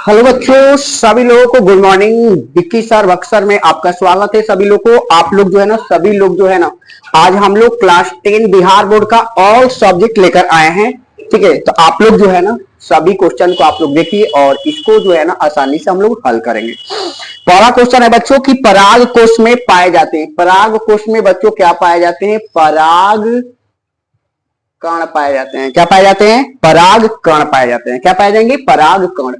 Hello बच्चों, सभी लोगों को good morning. Vicky sir Buxar में आपका स्वागत है। सभी लोग को आप लोग जो है ना, सभी लोग जो है ना, आज हम लोग क्लास 10 बिहार बोर्ड का ऑल सब्जेक्ट लेकर आए हैं। ठीक है, तो आप लोग जो है ना, सभी क्वेश्चन को आप लोग देखिए और इसको जो है ना आसानी से हम लोग हल करेंगे। पहला क्वेश्चन है बच्चों कि पराग कोश में पाए जाते हैं। पराग कोश में बच्चों क्या पाए जाते हैं? पराग कण पाए जाते हैं। क्या पाए जाते हैं? पराग कण पाए जाते हैं। क्या पाए जाएंगे? पराग कण।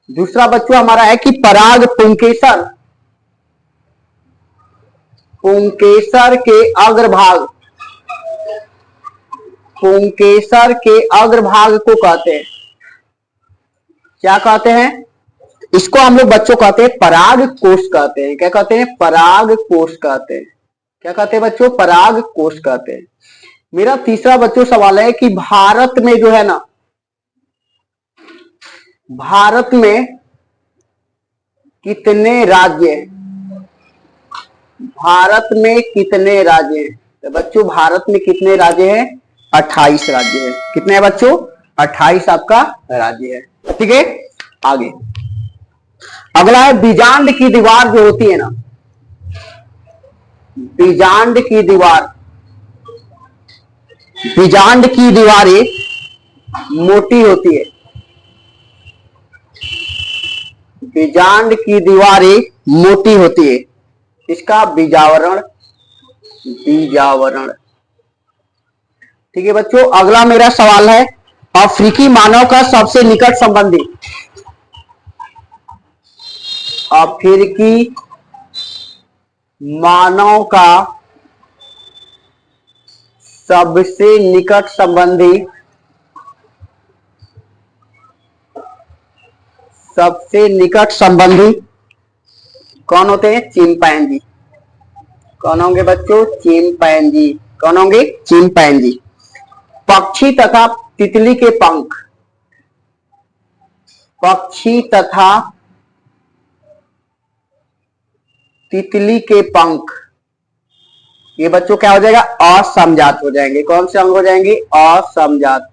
दूसरा बच्चों हमारा है कि पराग पुंकेसर, पुंकेसर के अग्रभाग, पुंकेसर के अग्रभाग को कहते हैं, क्या कहते हैं? इसको हम लोग बच्चों कहते हैं पराग कोश कहते हैं। क्या कहते हैं? पराग कोश कहते हैं। क्या कहते हैं बच्चों? पराग कोश कहते हैं। मेरा तीसरा बच्चों सवाल है कि भारत में जो है ना, भारत में कितने राज्य हैं? भारत में कितने राज्य हैं? तो बच्चों भारत में कितने राज्य हैं? 28 राज्य है। कितने हैं बच्चों? 28 आपका राज्य है। ठीक है, आगे अगला है बीजांड की दीवार जो होती है ना, बीजांड की दीवार, बीजांड की दीवारें मोटी होती है। बीजांड की दीवारें मोटी होती है। इसका बीजावरण, बीजावरण। ठीक है बच्चों, अगला मेरा सवाल है अफ्रीकी मानव का सबसे निकट संबंधी, अफ्रीकी मानव का सबसे निकट संबंधी, सबसे निकट संबंधी कौन होते हैं? चिंपैंजी। कौन होंगे बच्चों? चिंपैंजी। कौन होंगे? चिंपैंजी। पक्षी तथा तितली के पंख, पक्षी तथा तितली के पंख, ये बच्चों क्या हो जाएगा? असमजात हो जाएंगे। कौन से अंग हो जाएंगे? असमजात।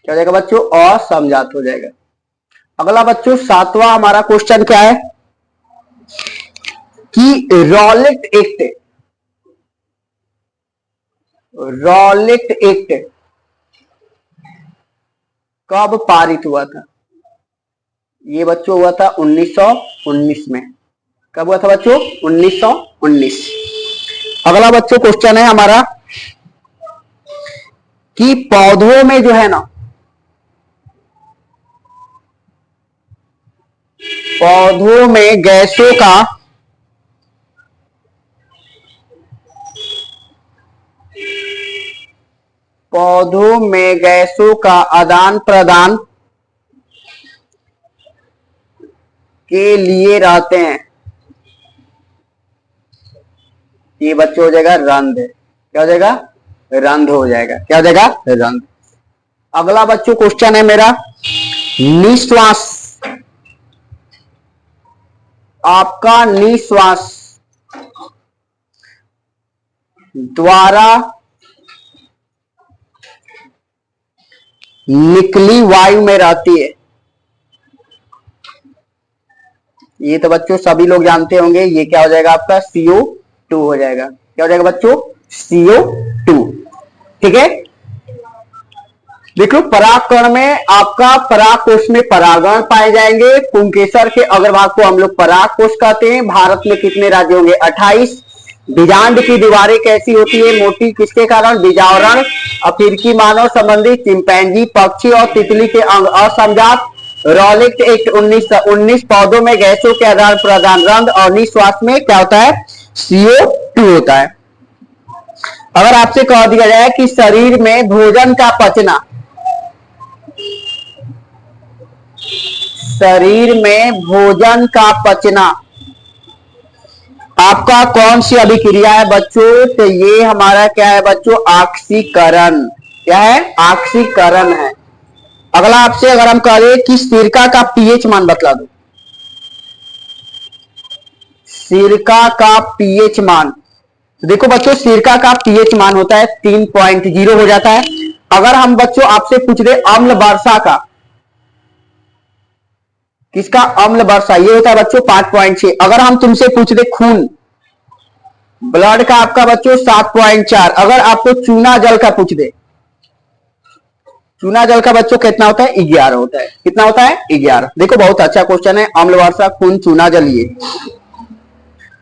क्या हो जाएगा बच्चों? असमजात हो जाएगा। अगला बच्चों सातवां हमारा क्वेश्चन क्या है कि रॉलेट एक्ट, रॉलेट एक्ट कब पारित हुआ था? ये बच्चों हुआ था 1919 में। कब हुआ था बच्चों? 1919। अगला बच्चों क्वेश्चन है हमारा कि पौधों में जो है ना, पौधों में गैसों का, पौधों में गैसों का आदान प्रदान के लिए रहते हैं, ये बच्चों हो जाएगा रंध्र। क्या हो जाएगा? रंध्र हो जाएगा। क्या हो जाएगा? रंध्र। अगला बच्चों क्वेश्चन है मेरा निश्वास, आपका निश्वास द्वारा निकली वायु में रहती है, ये तो बच्चों सभी लोग जानते होंगे। ये क्या हो जाएगा? आपका CO2 हो जाएगा। क्या हो जाएगा बच्चों? CO2। ठीक है, देखो परागकण में आपका पराग कोश में परागण पाए जाएंगे। पुंकेसर के अग्रभाग को हम लोग पराग कोश कहते हैं। भारत में कितने राज्य होंगे? 28। बीजांड की दीवारें कैसी होती है? मोटी। किसके कारण? बीजावरण। अफ्रीकी मानव संबंधी चिंपैंजी, पक्षी और तितली के अंग असमजात। रॉलेट एक्ट 1919, पौधों में गैसों के आदान प्रदान रंध्र, और निश्वास में क्या होता है? CO2 होता है। अगर आपसे कह दिया जाए कि शरीर में भोजन का पचना, शरीर में भोजन का पचना आपका कौन सी अभिक्रिया है बच्चों? तो ये हमारा क्या है बच्चों? ऑक्सीकरण। क्या है? ऑक्सीकरण है। अगला आपसे अगर हम कह रहे कि सिरका का पीएच मान बतला दो, सिरका का पीएच मान, देखो बच्चों सिरका का पीएच मान होता है 3.0 हो जाता है। अगर हम बच्चों आपसे पूछ रहे अम्ल वर्षा का, किसका? अम्ल वर्षा। ये होता है बच्चों 5.6। अगर हम तुमसे पूछ दे खून, ब्लड का आपका बच्चों 7.4। अगर आपको चूना जल का पूछ दे, चूना जल का बच्चों कितना होता है? 11 होता है। कितना होता है? 11। देखो बहुत अच्छा क्वेश्चन है, अम्ल वर्षा खून चूना जल। ये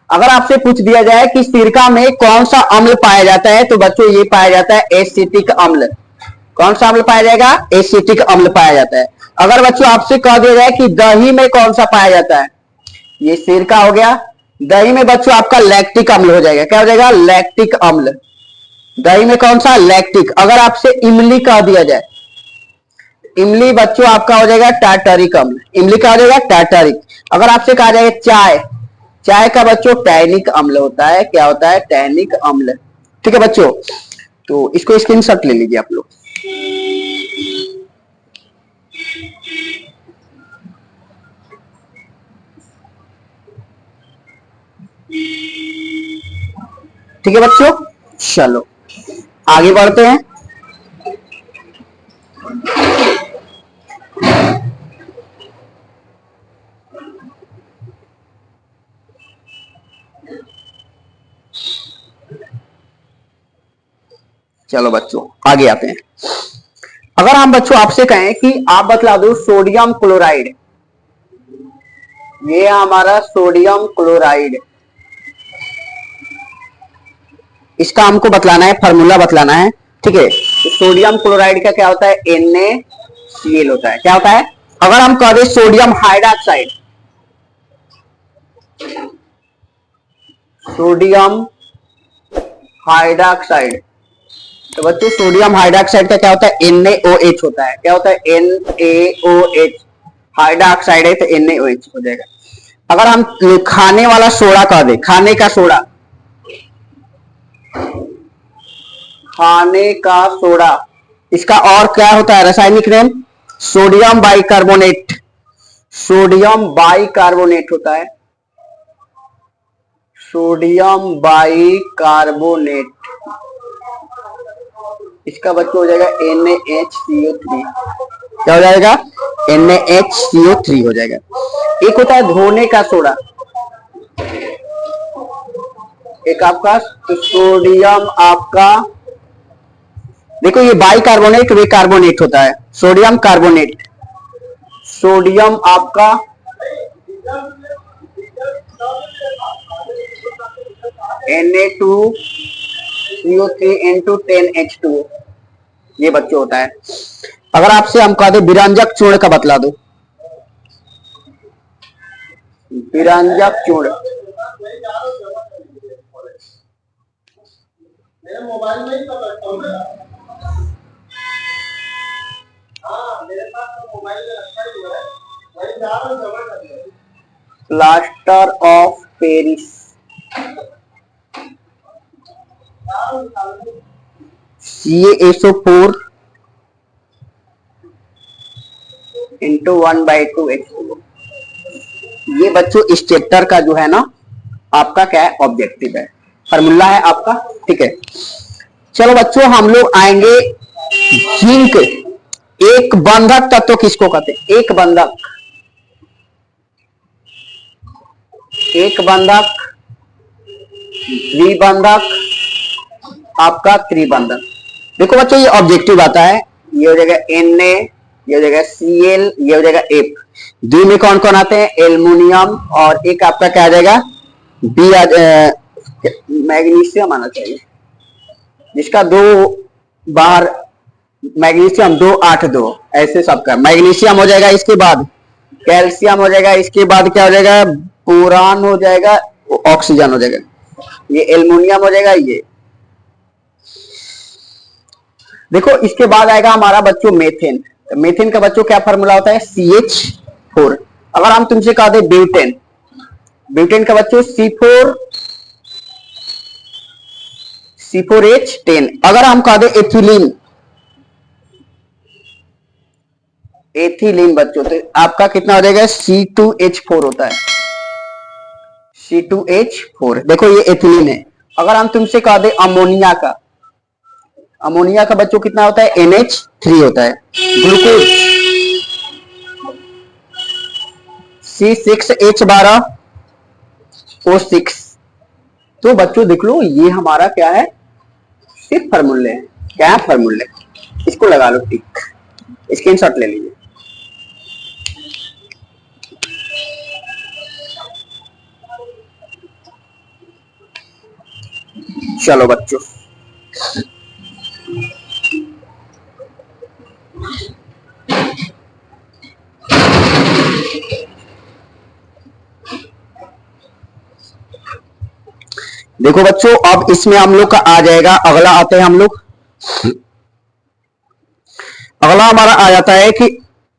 अगर आपसे पूछ दिया जाए कि सिरका में कौन सा अम्ल पाया जाता है, तो बच्चों ये पाया जाता है एसिटिक अम्ल। कौन सा अम्ल पाया जाएगा? एसिटिक अम्ल पाया जाता है। अगर बच्चों आपसे कह दिया जाए कि दही में कौन सा पाया जाता है, ये सिरका हो गया। दही में बच्चों आपका लैक्टिक अम्ल हो जाएगा। क्या हो जाएगा? लैक्टिक अम्ल। दही में कौन सा? लैक्टिक। अगर आपसे इमली कह दिया जाए, इमली बच्चों आपका हो जाएगा टार्टरिक अम्ल। इमली का हो जाएगा टार्टरिक। अगर आपसे कहा जाएगा चाय, चाय का बच्चों टैनिक अम्ल होता है। क्या होता है? टैनिक अम्ल। ठीक है बच्चों, तो इसको स्क्रीनशॉट ले लीजिए आप लोग। ठीक है बच्चों, चलो आगे बढ़ते हैं। चलो बच्चों आगे आते हैं। अगर हम बच्चों आपसे कहें कि आप बतला दो सोडियम क्लोराइड, ये हमारा सोडियम क्लोराइड, इसका हमको बतलाना है, फॉर्मूला बतलाना है। ठीक है, तो सोडियम क्लोराइड का क्या होता है? NaCl होता है। क्या होता है? अगर हम कह दें सोडियम हाइड्रोक्साइड, सोडियम हाइड्रोक्साइड, तो बच्चों सोडियम हाइड्रोक्साइड का क्या होता है? NaOH होता है। क्या होता है? NaOH। हाइड्रोक्साइड है तो NaOH हो जाएगा। अगर हम खाने वाला सोडा कह दे, खाने का सोडा, खाने का सोडा, इसका और क्या होता है रासायनिक name? Sodium bicarbonate. Sodium bicarbonate होता है, सोडियम बाइकार्बोनेट। इसका बच्चों हो जाएगा NaHCO3। क्या हो जाएगा? NaHCO3 हो जाएगा। एक होता है धोने का सोडा, एक आपका सोडियम आपका, देखो ये बाइकार्बोनेट वे कार्बोनेट होता है, सोडियम कार्बोनेट। सोडियम आपका Na2CO3 × 10H2O, ये बच्चों होता है। अगर आपसे हम कह दे विरंजक चूर्ण का बतला दो, विरंजक चूर्ण, मेरे मोबाइल में ही सब रखा हूं मैं। हाँ मेरे पास तो मोबाइल में रखा ही हुआ है, वही जा रहा हूं जमा करने। Plaster of Paris, CaSO4 × 1/2H2O। ये बच्चों इस चैप्टर का जो है ना आपका क्या है? ऑब्जेक्टिव है, फॉर्मूला है आपका। ठीक है, चलो बच्चों हम लोग आएंगे जिंक। एक बंधक तत्व किसको कहते हैं? एक बंधक, एक बंधक, द्विबंधक, आपका त्रिबंधक। देखो बच्चों ये ऑब्जेक्टिव आता है, ये हो जाएगा Na, ये हो जाएगा Cl, ये हो जाएगा F। द्वि में कौन कौन आते हैं? एल्युमिनियम, और एक आपका क्या आ जाएगा? बी मैग्नीशियम आना चाहिए, जिसका दो बाहर मैग्नीशियम 282, ऐसे सबका मैग्नीशियम हो जाएगा। इसके बाद कैल्शियम हो जाएगा, इसके बाद क्या हो जाएगा? बोरान हो जाएगा, ऑक्सीजन हो जाएगा, ये एल्युमिनियम हो जाएगा। ये देखो इसके बाद आएगा हमारा बच्चों मेथेन। तो मेथेन का बच्चों क्या फॉर्मूला होता है? CH4। अगर हम तुमसे कह दे ब्यूटेन, ब्यूटेन का बच्चों C4H10। अगर हम कह दे एथिलीन, एथिलीन बच्चों, तो आपका कितना हो जाएगा? C2H4 होता है, C2H4। देखो ये एथिलीन है। अगर हम तुमसे कह दे अमोनिया का, अमोनिया का बच्चों कितना होता है? NH3 होता है। Glucose, C6H12O6। तो बच्चों देख लो, ये हमारा क्या है, सिर्फ फॉर्मूले है। क्या है? फॉर्मूले। इसको लगा लो टिक, स्क्रीनशॉट ले लीजिए। चलो बच्चों, देखो बच्चों, अब इसमें हम लोग का आ जाएगा, अगला आते हैं हम लोग, अगला हमारा आ जाता है कि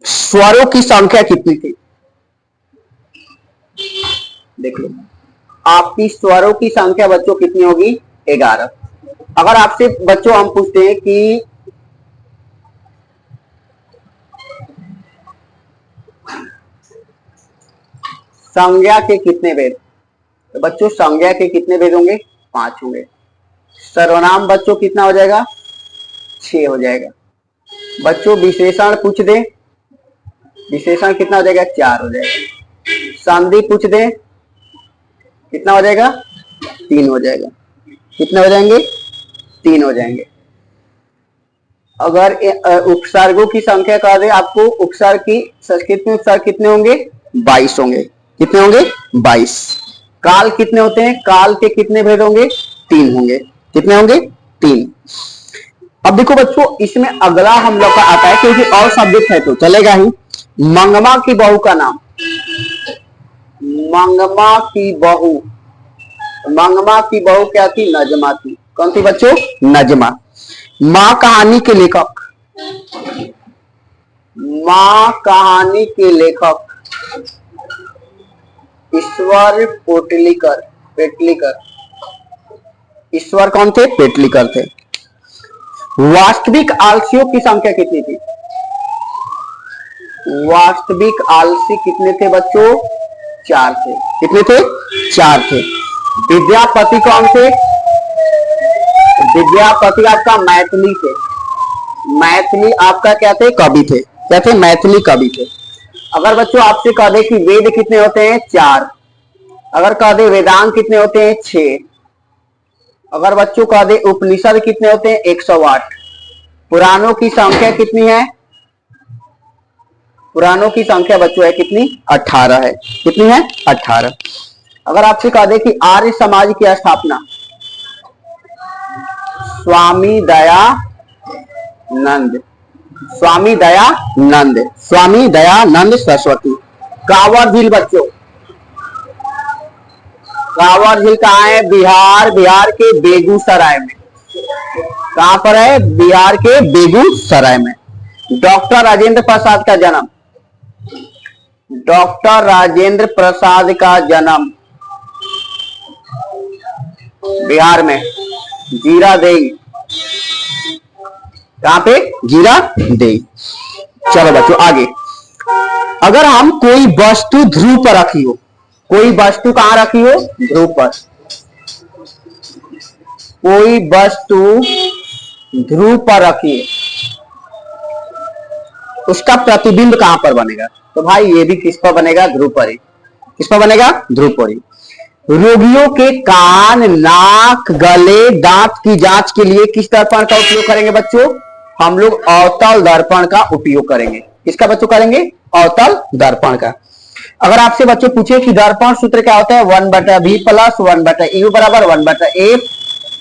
स्वरों की संख्या कितनी थी। देख लो, आपकी स्वरों की संख्या बच्चों कितनी होगी? 11। अगर आपसे बच्चों हम पूछते हैं कि संज्ञा के कितने भेद, तो बच्चों संज्ञा के कितने भेद होंगे? 5 होंगे। सर्वनाम बच्चों कितना हो जाएगा? 6 हो जाएगा। बच्चों विशेषण पूछ दे, विशेषण कितना हो जाएगा? 4 हो जाएगा। संधि पूछ दे, कितना हो जाएगा? 3 हो जाएगा। कितने हो जाएंगे? 3 हो जाएंगे। अगर उपसर्गों की संख्या कह दे आपको, उपसर्ग की संस्कृत में उपसर्ग कितने होंगे? 22 होंगे। कितने होंगे? 22। काल कितने होते हैं? काल के कितने भेद होंगे? 3 होंगे। कितने होंगे? 3। अब देखो बच्चों, इसमें अगला हम लोग का आता है, क्योंकि और सब्जेक्ट है तो चलेगा ही। मंगमा की बहू का नाम, मंगमा की बहू, मंगमा की बहू क्या थी? नजमा थी। कौन थी बच्चों? नजमा। मां कहानी के लेखक, मां कहानी के लेखक ईश्वर पोटलीकर, पेटलीकर। ईश्वर कौन थे? पेटलीकर थे। वास्तविक आलसियों की संख्या कितनी थी? वास्तविक आलसी कितने थे बच्चों? 4 थे। कितने थे? 4 थे। विद्यापति कौन थे? विद्यापति आपका मैथिली थे। मैथिली आपका क्या थे? कवि थे। क्या थे? मैथिली कवि थे। अगर बच्चों आपसे कह दे कि वेद कितने होते हैं? 4। अगर कह दे वेदांत कितने होते हैं? 6। अगर बच्चों कह दे उपनिषद कितने होते हैं? 108। पुराणों की संख्या कितनी है? पुराणों की संख्या बच्चों है कितनी? 18 है। कितनी है? 18। अगर आपसे कह दे कि आर्य समाज की स्थापना स्वामी दयानंद, स्वामी दयानंद, स्वामी दयानंद सरस्वती। कांवर झील बच्चों, कांवर झील कहाँ है? बिहार, बिहार के बेगूसराय में। कहां पर है? बिहार के बेगूसराय में। डॉक्टर राजेंद्र प्रसाद का जन्म, डॉक्टर राजेंद्र प्रसाद का जन्म बिहार में, जीरादेई। कहां पे? जीरादेई। चलो बच्चों आगे, अगर हम कोई वस्तु ध्रुव पर रखी हो, कोई वस्तु कहां रखी हो? ध्रुव पर। कोई वस्तु ध्रुव पर रखी है, उसका प्रतिबिंब कहां पर बनेगा? तो भाई ये भी किस पर बनेगा? ध्रुव पर ही। किस पर बनेगा? ध्रुव पर ही। रोगियों के कान, नाक, गले, दांत की जांच के लिए किस दर्पण का उपयोग करेंगे बच्चों? हम लोग अवतल दर्पण का उपयोग करेंगे। किसका बच्चों करेंगे? अवतल दर्पण का। अगर आपसे बच्चों पूछे कि दर्पण सूत्र क्या होता है? 1/v प्लस 1/u बराबर 1/f,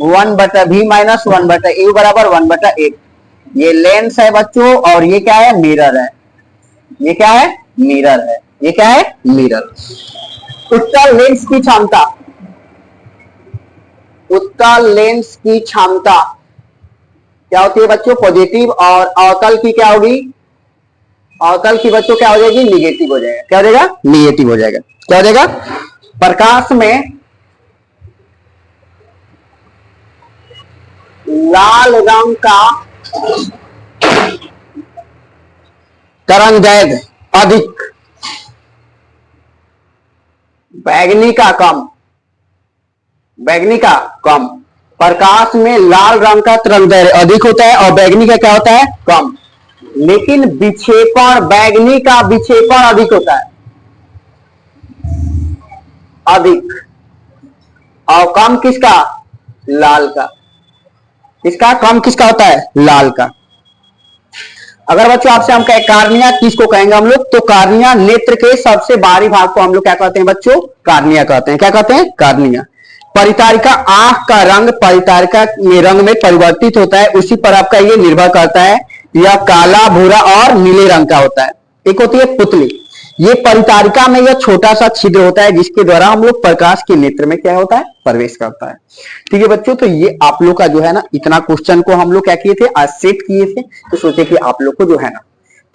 1/v माइनस 1/u बराबर 1/f। ये लेंस है बच्चों, और ये क्या है? मिरर है। ये क्या है? मिरर है। ये क्या है? मिरर। उत्तल लेंस की क्षमता, उत्तल लेंस की क्षमता क्या होती है बच्चों? पॉजिटिव। और अवतल की क्या होगी? अवतल की बच्चों क्या हो जाएगी? निगेटिव हो जाएगा। क्या हो जाएगा? निगेटिव हो जाएगा। क्या हो जाएगा? प्रकाश में लाल रंग का तरंगदैर्घ्य अधिक, बैगनी का कम, बैगनी का कम। प्रकाश में लाल रंग का तरंगदैर्घ्य अधिक होता है और बैगनी का क्या होता है? कम। लेकिन विक्षेपण, बैगनी का विक्षेपण अधिक होता है। अधिक और कम किसका? लाल का। इसका कम किसका होता है? लाल का। अगर बच्चों आपसे हम कहें कार्निया किसको कहेंगे हम लोग, तो कार्निया नेत्र के सबसे बाहरी भाग को हम लोग क्या कहते हैं बच्चों? कार्निया कहते हैं। क्या कहते हैं? कार्निया। परितारिका आंख का रंग परितारिका में रंग में परिवर्तित होता है, उसी पर आपका ये निर्भर करता है। यह काला, भूरा और नीले रंग का होता है। एक होती है पुतली, ये परितारिका में यह छोटा सा छिद्र होता है जिसके द्वारा हम लोग प्रकाश के नेत्र में क्या होता है? प्रवेश करता है। ठीक है बच्चों, तो ये आप लोग का जो है ना इतना क्वेश्चन को हम लोग क्या किए थे? आज सेट किए थे, तो सोचे कि आप लोग को जो है ना,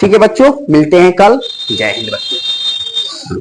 ठीक है बच्चों, मिलते हैं कल। जय हिंद बच्चों।